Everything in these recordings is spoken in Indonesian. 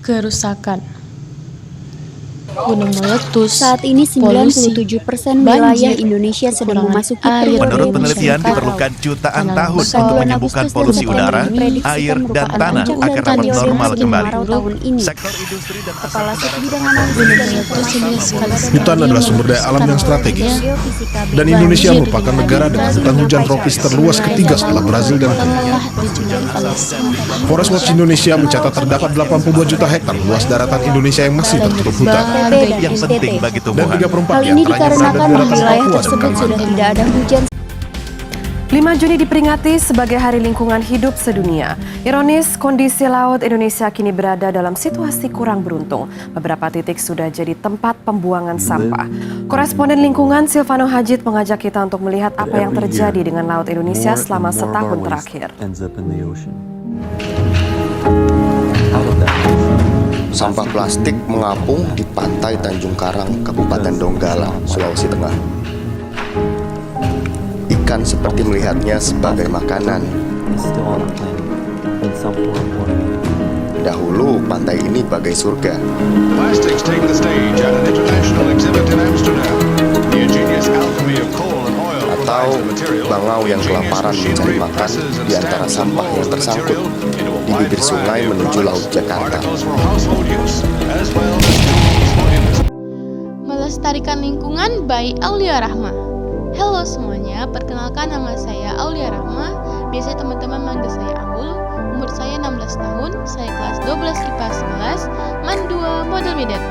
kerusakan, gunung meletus, Saat ini polusi, 97% wilayah banjir, Indonesia sedang kekurangan memasuki air, periode Menurut musim penelitian, kemarau. diperlukan jutaan Tanah tahun longsor, untuk Bulan menyembuhkan Agustus dan polusi September udara, diprediksi air, dan merupakan tanah puncak agar dapat periode normal musim kembali. kemarau tahun ini. Sektor industri dan asap Kepala Sub udara Bidang terpapar Analisis gunung dan meletus Informasi ini Badan sekali Badan Hutan adalah sumber daya alam yang strategis. Geofisika Dan BPBD Indonesia Banjir merupakan di negara dengan Bali hutan hujan tropis terluas Sungai ketiga dan setelah Brazil dan Kongo. telah dijunjung oleh Forest Watch Indonesia mencatat terdapat 82 juta hektar luas daratan Indonesia yang masih tertutup hutan. yang penting bagi Dan tumbuhan. 3/4 Hal ini diantaranya berada dikarenakan di di daratan wilayah Papua dan tersebut sudah Kalimantan. tidak ada hujan. 5 Juni diperingati sebagai Hari Lingkungan Hidup Sedunia. Ironis, kondisi laut Indonesia kini berada dalam situasi kurang beruntung. Beberapa titik sudah jadi tempat pembuangan sampah. Koresponden lingkungan Silvano Hajid mengajak kita untuk melihat apa yang terjadi dengan laut Indonesia selama setahun terakhir. Sampah plastik mengapung di pantai Tanjung Karang, Kabupaten Donggala, Sulawesi Tengah. Ikan seperti melihatnya sebagai makanan. Dahulu pantai ini bagai surga. Plastics take the stage at an international exhibit in Amsterdam. The ingenious alchemy of coal and oil Atau provides the material. bangau yang Ingenious kelaparan mencari machinery makan presses and di antara stamps and sampah yang molds the tersangkut material into a di wide bibir sungai variety of menuju products, Laut Jakarta. articles for household use, as well as tools for industry. Melestarikan lingkungan by Aulia Rahma. Halo semuanya, perkenalkan nama saya Aulia Rahma. Biasanya teman-teman manggil saya Aul. Umur saya 16 tahun, saya kelas 12 IPA 11, MAN 2 Model Medan.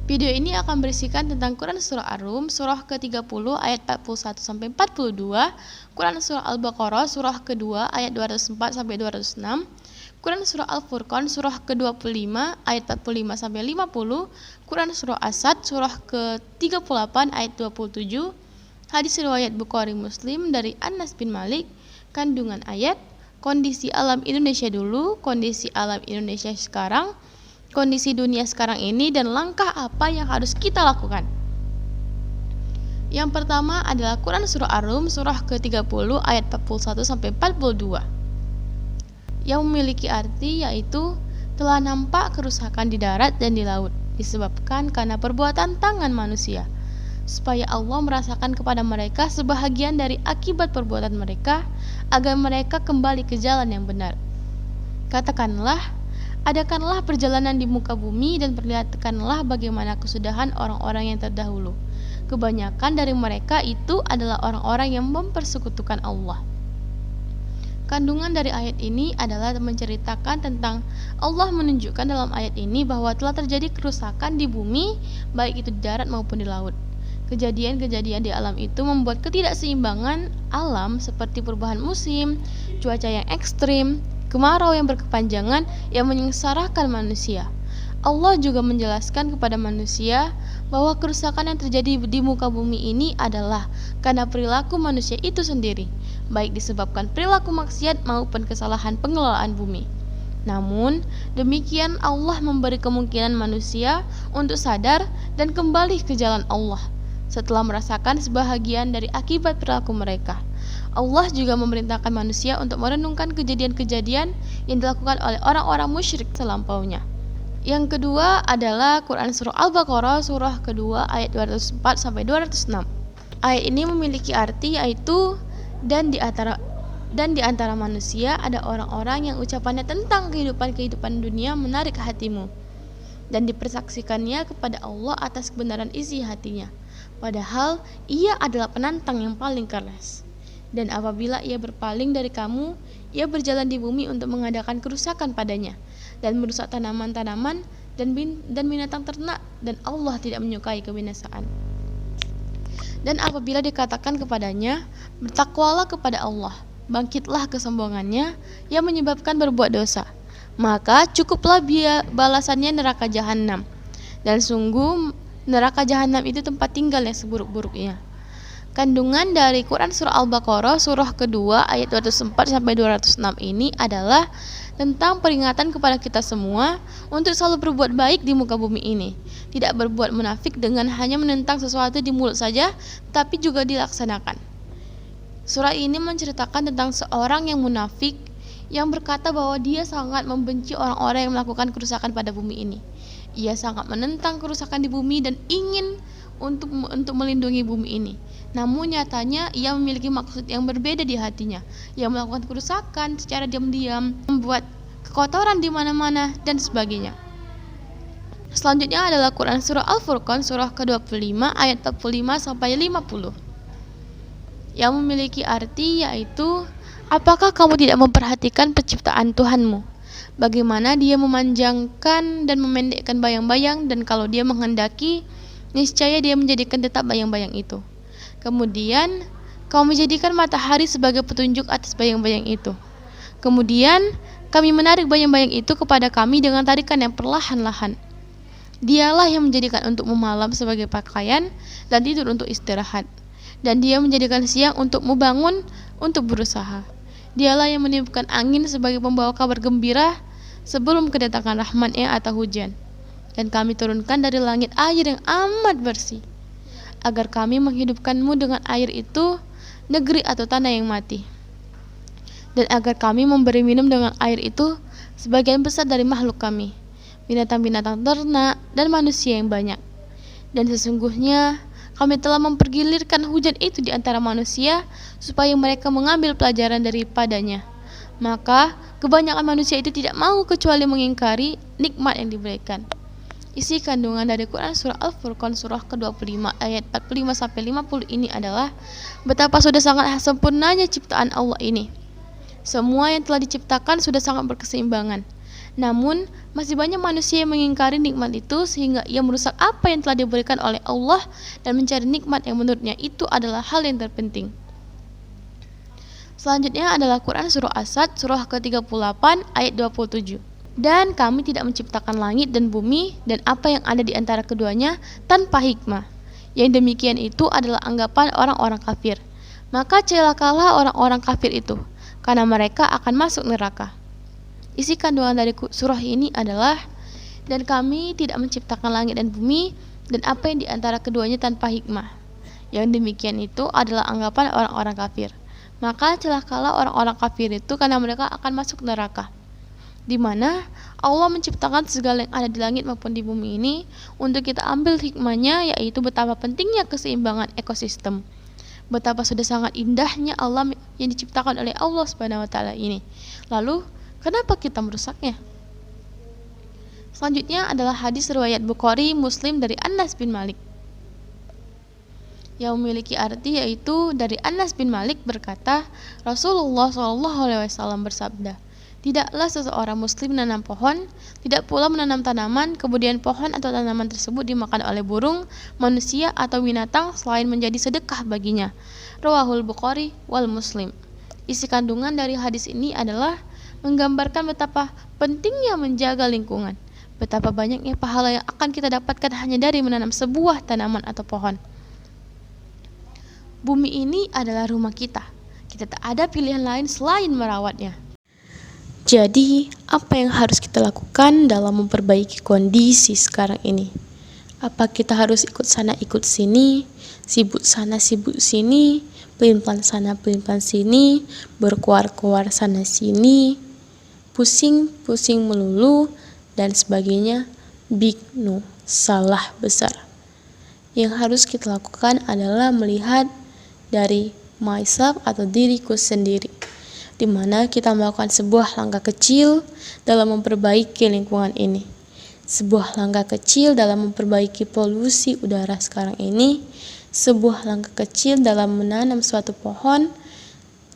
Video ini akan berisikan tentang Quran Surah Ar-Rum, Surah ke-30 ayat 41-42, Quran Surah Al-Baqarah, Surah kedua ayat 204-206, Quran Surah Al-Furqan, Surah ke-25 ayat 45-50, Quran Surah Asad, Surah ke-38 ayat 27, hadis riwayat Bukhari Muslim dari Anas bin Malik, kandungan ayat, kondisi alam Indonesia dulu, kondisi alam Indonesia sekarang, kondisi dunia sekarang ini, dan langkah apa yang harus kita lakukan. Yang pertama adalah Quran Surah Ar-Rum, Surah ke-30 ayat 41-42. Yang memiliki arti yaitu telah nampak kerusakan di darat dan di laut disebabkan karena perbuatan tangan manusia, supaya Allah merasakan kepada mereka sebahagian dari akibat perbuatan mereka agar mereka kembali ke jalan yang benar. Katakanlah, adakanlah perjalanan di muka bumi dan perlihatkanlah bagaimana kesudahan orang-orang yang terdahulu. Kebanyakan dari mereka itu adalah orang-orang yang mempersekutukan Allah. Kandungan dari ayat ini adalah menceritakan tentang Allah menunjukkan dalam ayat ini bahwa telah terjadi kerusakan di bumi, baik itu di darat maupun di laut. Kejadian-kejadian di alam itu membuat ketidakseimbangan alam seperti perubahan musim, cuaca yang ekstrim, kemarau yang berkepanjangan yang menyengsarakan manusia. Allah juga menjelaskan kepada manusia bahwa kerusakan yang terjadi di muka bumi ini adalah karena perilaku manusia itu sendiri, baik disebabkan perilaku maksiat maupun kesalahan pengelolaan bumi. Namun, demikian Allah memberi kemungkinan manusia untuk sadar dan kembali ke jalan Allah setelah merasakan sebahagian dari akibat perilaku mereka. Allah juga memerintahkan manusia untuk merenungkan kejadian-kejadian yang dilakukan oleh orang-orang musyrik terlampaunya. Yang kedua adalah Quran Surah Al-Baqarah, Surah kedua ayat 204-206. Ayat ini memiliki arti yaitu dan di antara manusia ada orang-orang yang ucapannya tentang kehidupan dunia menarik hatimu dan dipersaksikannya kepada Allah atas kebenaran isi hatinya, padahal ia adalah penantang yang paling keras. Dan apabila ia berpaling dari kamu, ia berjalan di bumi untuk mengadakan kerusakan padanya dan merusak tanaman-tanaman dan binatang ternak, dan Allah tidak menyukai kebinasaan. Dan apabila dikatakan kepadanya, bertakwalah kepada Allah, bangkitlah kesombongannya yang menyebabkan berbuat dosa, maka cukuplah balasannya neraka jahanam, dan sungguh neraka jahanam itu tempat tinggal yang seburuk-buruknya. Kandungan dari Quran Surah Al-Baqarah, Surah kedua ayat 204-206 ini adalah tentang peringatan kepada kita semua untuk selalu berbuat baik di muka bumi ini, tidak berbuat munafik dengan hanya menentang sesuatu di mulut saja, tapi juga dilaksanakan. Surah ini menceritakan tentang seorang yang munafik yang berkata bahwa dia sangat membenci orang-orang yang melakukan kerusakan pada bumi ini. Ia sangat menentang kerusakan di bumi dan ingin untuk melindungi bumi ini. Namun nyatanya ia memiliki maksud yang berbeda di hatinya. Ia melakukan kerusakan secara diam-diam, membuat kekotoran di mana-mana dan sebagainya. Selanjutnya adalah Quran surah Al-Furqan surah ke-25 ayat 45 sampai 50. Yang memiliki arti yaitu, apakah kamu tidak memperhatikan penciptaan Tuhanmu? Bagaimana dia memanjangkan dan memendekkan bayang-bayang, dan kalau dia menghendaki, niscaya dia menjadikan tetap bayang-bayang itu. Kemudian, kamu menjadikan matahari sebagai petunjuk atas bayang-bayang itu. Kemudian, kami menarik bayang-bayang itu kepada kami dengan tarikan yang perlahan-lahan. Dialah yang menjadikan untuk memalam sebagai pakaian dan tidur untuk istirahat. Dan dia menjadikan siang untuk membangun, untuk berusaha. Dialah yang meniupkan angin sebagai pembawa kabar gembira sebelum kedatangan rahmat-Nya atau hujan. Dan kami turunkan dari langit air yang amat bersih, agar kami menghidupkanmu dengan air itu negeri atau tanah yang mati. Dan agar kami memberi minum dengan air itu sebagian besar dari makhluk kami, binatang-binatang ternak dan manusia yang banyak. Dan sesungguhnya kami telah mempergilirkan hujan itu di antara manusia supaya mereka mengambil pelajaran daripadanya. Maka kebanyakan manusia itu tidak mau kecuali mengingkari nikmat yang diberikan. Isi kandungan dari Quran surah Al-Furqan surah ke-25 ayat 45 sampai 50 ini adalah betapa sudah sangat sempurnanya ciptaan Allah ini. Semua yang telah diciptakan sudah sangat berkeseimbangan. Namun, masih banyak manusia yang mengingkari nikmat itu sehingga ia merusak apa yang telah diberikan oleh Allah dan mencari nikmat yang menurutnya itu adalah hal yang terpenting. Selanjutnya adalah Quran surah As-Sadd surah ke-38 ayat 27. Dan kami tidak menciptakan langit dan bumi dan apa yang ada di antara keduanya tanpa hikmah. Yang demikian itu adalah anggapan orang-orang kafir. Maka celakalah orang-orang kafir itu, karena mereka akan masuk neraka. Isi kandungan dari surah ini adalah, dan kami tidak menciptakan langit dan bumi dan apa yang di antara keduanya tanpa hikmah. Yang demikian itu adalah anggapan orang-orang kafir. Maka celakalah orang-orang kafir itu karena mereka akan masuk neraka. Di mana Allah menciptakan segala yang ada di langit maupun di bumi ini untuk kita ambil hikmahnya, yaitu betapa pentingnya keseimbangan ekosistem. Betapa sudah sangat indahnya alam yang diciptakan oleh Allah Subhanahu wa taala ini. Lalu kenapa kita merusaknya? Selanjutnya adalah hadis riwayat Bukhari Muslim dari Anas bin Malik yang memiliki arti yaitu dari Anas bin Malik berkata, Rasulullah SAW bersabda, tidaklah seseorang muslim menanam pohon, tidak pula menanam tanaman, kemudian pohon atau tanaman tersebut dimakan oleh burung, manusia atau binatang selain menjadi sedekah baginya. Rawahul Bukhari wal Muslim. Isi kandungan dari hadis ini adalah menggambarkan betapa pentingnya menjaga lingkungan, betapa banyaknya pahala yang akan kita dapatkan hanya dari menanam sebuah tanaman atau pohon. Bumi ini adalah rumah kita. Kita tak ada pilihan lain selain merawatnya. Jadi, apa yang harus kita lakukan dalam memperbaiki kondisi sekarang ini? Apa kita harus ikut sana ikut sini, sibuk sana sibuk sini, pelin-pelan sana pelin-pelan sini, berkuar-kuar sana sini, pusing-pusing melulu, dan sebagainya? Big no, salah besar. Yang harus kita lakukan adalah melihat dari myself atau diriku sendiri, di mana kita melakukan sebuah langkah kecil dalam memperbaiki lingkungan ini, sebuah langkah kecil dalam memperbaiki polusi udara sekarang ini, sebuah langkah kecil dalam menanam suatu pohon,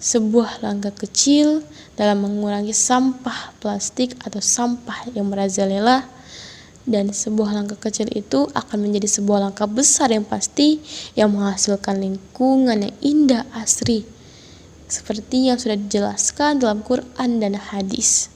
sebuah langkah kecil dalam mengurangi sampah plastik atau sampah yang merajalela, dan sebuah langkah kecil itu akan menjadi sebuah langkah besar yang pasti yang menghasilkan lingkungan yang indah asri seperti yang sudah dijelaskan dalam Quran dan hadis.